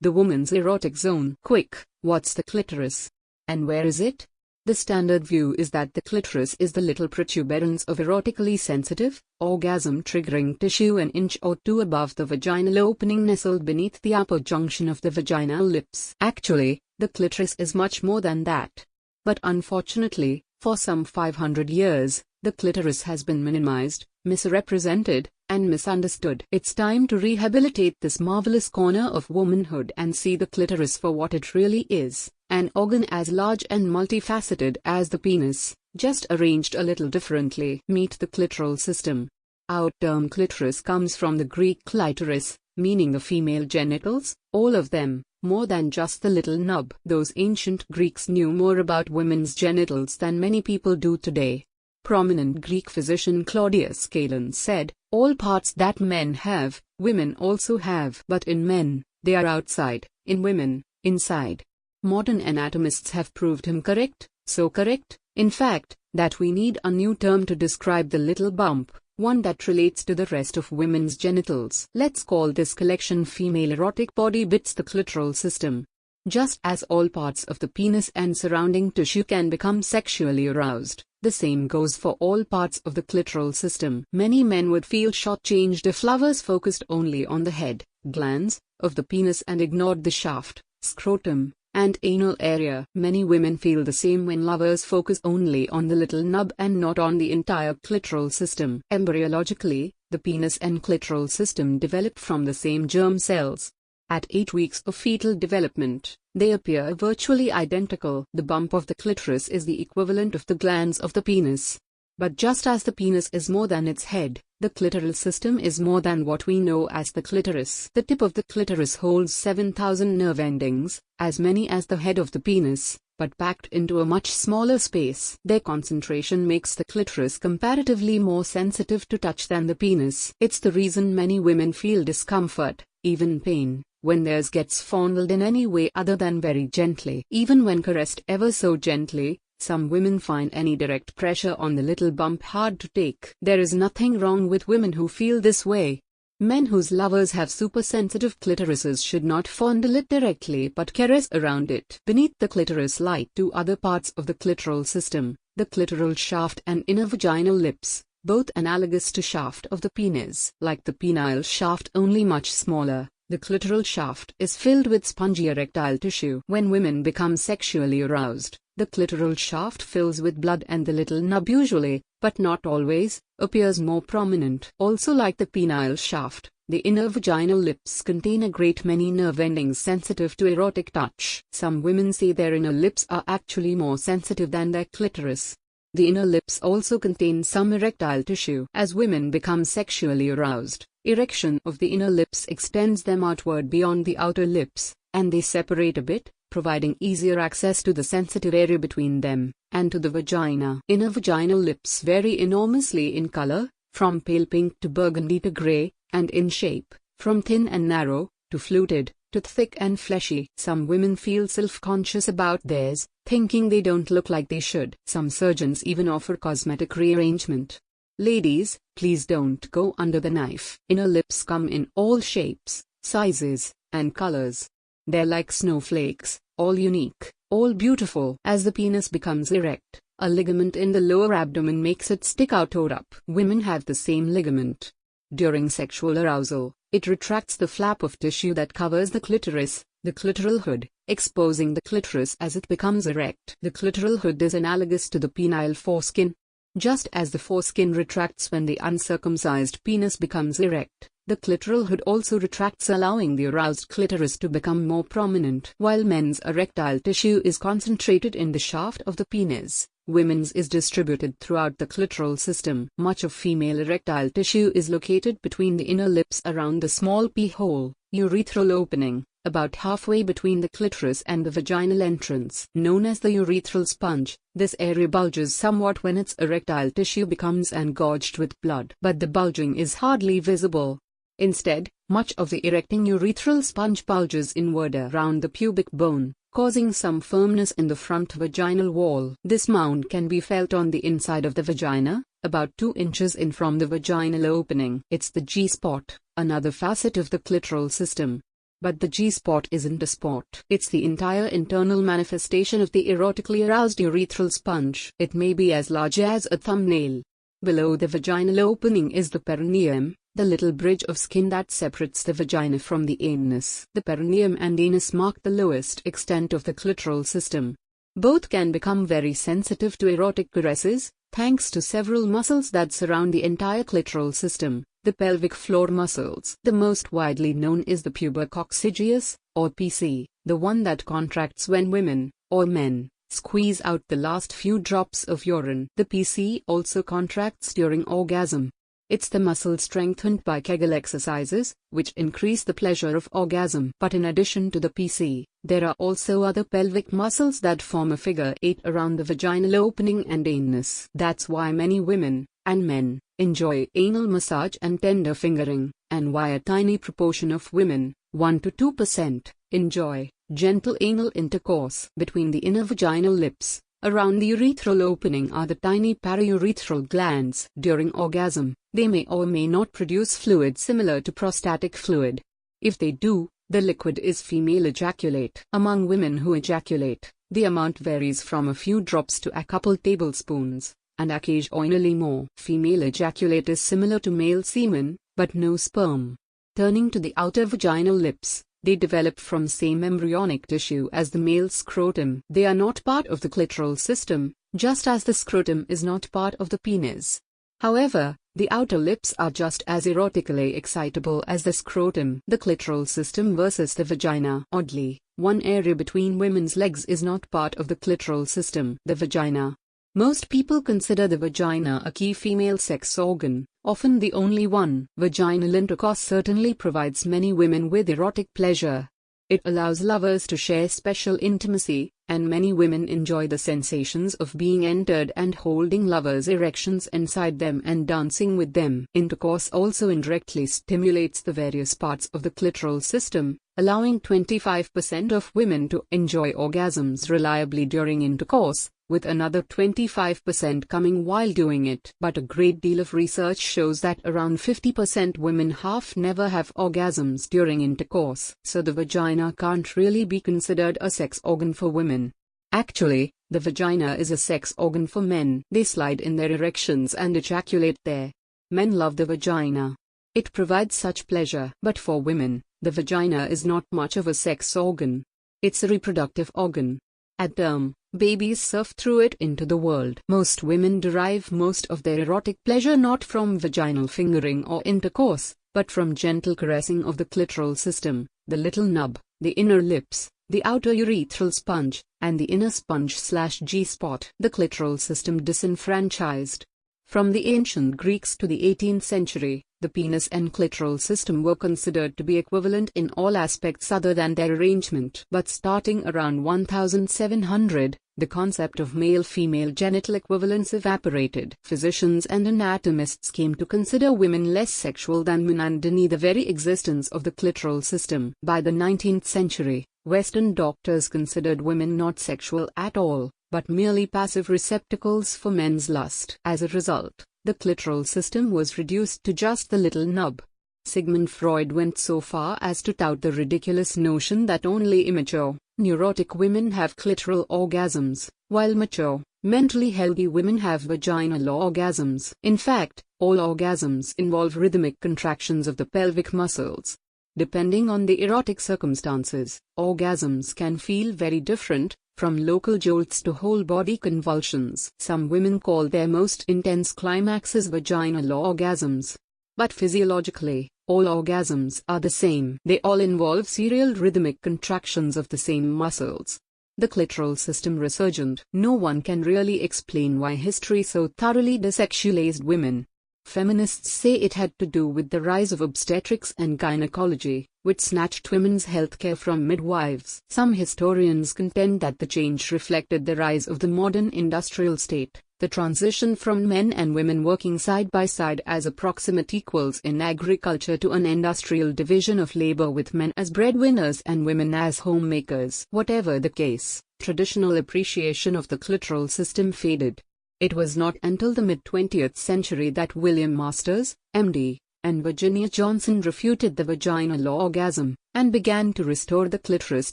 the woman's erotic zone. Quick, what's the clitoris? And where is it? The standard view is that the clitoris is the little protuberance of erotically sensitive, orgasm-triggering tissue an inch or two above the vaginal opening nestled beneath the upper junction of the vaginal lips. Actually, the clitoris is much more than that. But unfortunately, for some 500 years, the clitoris has been minimized, misrepresented, and misunderstood. It's time to rehabilitate this marvelous corner of womanhood and see the clitoris for what it really is, an organ as large and multifaceted as the penis, just arranged a little differently. Meet the clitoral system. Our term clitoris comes from the Greek clitoris, meaning the female genitals, all of them, more than just the little nub. Those ancient Greeks knew more about women's genitals than many people do today. Prominent Greek physician Claudius Galen said, "All parts that men have, women also have. But in men, they are outside, in women, inside." Modern anatomists have proved him correct, so correct, in fact, that we need a new term to describe the little bump, one that relates to the rest of women's genitals. Let's call this collection female erotic body bits the clitoral system. Just as all parts of the penis and surrounding tissue can become sexually aroused, the same goes for all parts of the clitoral system. Many men would feel shortchanged if lovers focused only on the head, glands, of the penis and ignored the shaft, scrotum, and anal area. Many women feel the same when lovers focus only on the little nub and not on the entire clitoral system. Embryologically, the penis and clitoral system develop from the same germ cells. At 8 weeks of fetal development, they appear virtually identical. The bump of the clitoris is the equivalent of the glands of the penis. But just as the penis is more than its head, the clitoral system is more than what we know as the clitoris. The tip of the clitoris holds 7,000 nerve endings, as many as the head of the penis, but packed into a much smaller space. Their concentration makes the clitoris comparatively more sensitive to touch than the penis. It's the reason many women feel discomfort, even pain, when theirs gets fondled in any way other than very gently. Even when caressed ever so gently, some women find any direct pressure on the little bump hard to take. There is nothing wrong with women who feel this way. Men whose lovers have super-sensitive clitorises should not fondle it directly but caress around it. Beneath the clitoris lie 2 other parts of the clitoral system, the clitoral shaft and inner vaginal lips, both analogous to shaft of the penis. Like the penile shaft, only much smaller, the clitoral shaft is filled with spongy erectile tissue. When women become sexually aroused, the clitoral shaft fills with blood and the little nub usually, but not always, appears more prominent. Also like the penile shaft, the inner vaginal lips contain a great many nerve endings sensitive to erotic touch. Some women say their inner lips are actually more sensitive than their clitoris. The inner lips also contain some erectile tissue. As women become sexually aroused, erection of the inner lips extends them outward beyond the outer lips, and they separate a bit, providing easier access to the sensitive area between them, and to the vagina. Inner vaginal lips vary enormously in color, from pale pink to burgundy to gray, and in shape, from thin and narrow, to fluted, to thick and fleshy. Some women feel self-conscious about theirs, thinking they don't look like they should. Some surgeons even offer cosmetic rearrangement. Ladies, please don't go under the knife. Inner lips come in all shapes, sizes, and colors. They're like snowflakes, all unique, all beautiful. As the penis becomes erect, a ligament in the lower abdomen makes it stick out or up. Women have the same ligament. During sexual arousal, it retracts the flap of tissue that covers the clitoris, the clitoral hood, exposing the clitoris as it becomes erect. The clitoral hood is analogous to the penile foreskin. Just as the foreskin retracts when the uncircumcised penis becomes erect, the clitoral hood also retracts, allowing the aroused clitoris to become more prominent. While men's erectile tissue is concentrated in the shaft of the penis, women's is distributed throughout the clitoral system. Much of female erectile tissue is located between the inner lips around the small pee hole, urethral opening, about halfway between the clitoris and the vaginal entrance. Known as the urethral sponge, this area bulges somewhat when its erectile tissue becomes engorged with blood. But the bulging is hardly visible. Instead, much of the erecting urethral sponge bulges inward around the pubic bone, causing some firmness in the front vaginal wall. This mound can be felt on the inside of the vagina, about 2 inches in from the vaginal opening. It's the G-spot, another facet of the clitoral system. But the G-spot isn't a spot. It's the entire internal manifestation of the erotically aroused urethral sponge. It may be as large as a thumbnail. Below the vaginal opening is the perineum, the little bridge of skin that separates the vagina from the anus. The perineum and anus mark the lowest extent of the clitoral system. Both can become very sensitive to erotic caresses, thanks to several muscles that surround the entire clitoral system, the pelvic floor muscles. The most widely known is the pubic-coccygeus, or PC, the one that contracts when women, or men, squeeze out the last few drops of urine. The PC also contracts during orgasm. It's the muscle strengthened by Kegel exercises, which increase the pleasure of orgasm. But in addition to the PC, there are also other pelvic muscles that form a figure 8 around the vaginal opening and anus. That's why many women, and men, enjoy anal massage and tender fingering, and why a tiny proportion of women, 1 to 2%, enjoy gentle anal intercourse. Between the inner vaginal lips, around the urethral opening are the tiny paraurethral glands. During orgasm, they may or may not produce fluid similar to prostatic fluid. If they do, the liquid is female ejaculate. Among women who ejaculate, the amount varies from a few drops to a couple tablespoons, and occasionally more. Female ejaculate is similar to male semen, but no sperm. Turning to the outer vaginal lips, they develop from same embryonic tissue as the male scrotum. They are not part of the clitoral system, just as the scrotum is not part of the penis. However, the outer lips are just as erotically excitable as the scrotum. The clitoral system versus the vagina. Oddly, one area between women's legs is not part of the clitoral system, the vagina. Most people consider the vagina a key female sex organ, often the only one. Vaginal intercourse certainly provides many women with erotic pleasure. It allows lovers to share special intimacy, and many women enjoy the sensations of being entered and holding lovers' erections inside them and dancing with them. Intercourse also indirectly stimulates the various parts of the clitoral system, allowing 25% of women to enjoy orgasms reliably during intercourse, with another 25% coming while doing it. But a great deal of research shows that around 50% women never have orgasms during intercourse. So the vagina can't really be considered a sex organ for women. Actually, the vagina is a sex organ for men. They slide in their erections and ejaculate there. Men love the vagina. It provides such pleasure. But for women, the vagina is not much of a sex organ. It's a reproductive organ. At term, babies surf through it into the world. Most women derive most of their erotic pleasure not from vaginal fingering or intercourse, but from gentle caressing of the clitoral system, the little nub, the inner lips, the outer urethral sponge, and the inner sponge/G-spot. The clitoral system disenfranchised. From the ancient Greeks to the 18th century, the penis and clitoral system were considered to be equivalent in all aspects other than their arrangement. But starting around 1700, the concept of male-female genital equivalence evaporated. Physicians and anatomists came to consider women less sexual than men and deny the very existence of the clitoral system. By the 19th century, Western doctors considered women not sexual at all, but merely passive receptacles for men's lust. As a result, the clitoral system was reduced to just the little nub. Sigmund Freud went so far as to tout the ridiculous notion that only immature, neurotic women have clitoral orgasms, while mature, mentally healthy women have vaginal orgasms. In fact, all orgasms involve rhythmic contractions of the pelvic muscles. Depending on the erotic circumstances, orgasms can feel very different, from local jolts to whole-body convulsions. Some women call their most intense climaxes vaginal orgasms. But physiologically, all orgasms are the same. They all involve serial rhythmic contractions of the same muscles. The clitoral system resurgent. No one can really explain why history so thoroughly desexualized women. Feminists say it had to do with the rise of obstetrics and gynecology, which snatched women's healthcare from midwives. Some historians contend that the change reflected the rise of the modern industrial state, the transition from men and women working side by side as approximate equals in agriculture to an industrial division of labor with men as breadwinners and women as homemakers. Whatever the case, traditional appreciation of the clitoral system faded. It was not until the mid-20th century that William Masters, MD, and Virginia Johnson refuted the vaginal orgasm, and began to restore the clitoris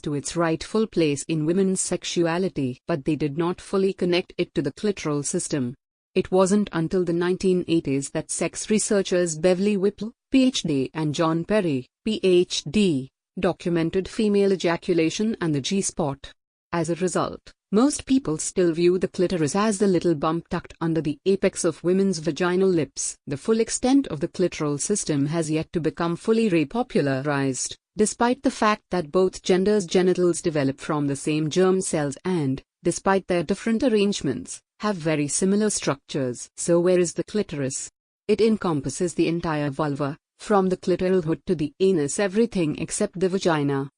to its rightful place in women's sexuality. But they did not fully connect it to the clitoral system. It wasn't until the 1980s that sex researchers Beverly Whipple, Ph.D. and John Perry, Ph.D., documented female ejaculation and the G-spot. As a result, most people still view the clitoris as the little bump tucked under the apex of women's vaginal lips. The full extent of the clitoral system has yet to become fully repopularized, despite the fact that both genders' genitals develop from the same germ cells and, despite their different arrangements, have very similar structures. So where is the clitoris? It encompasses the entire vulva, from the clitoral hood to the anus, everything except the vagina.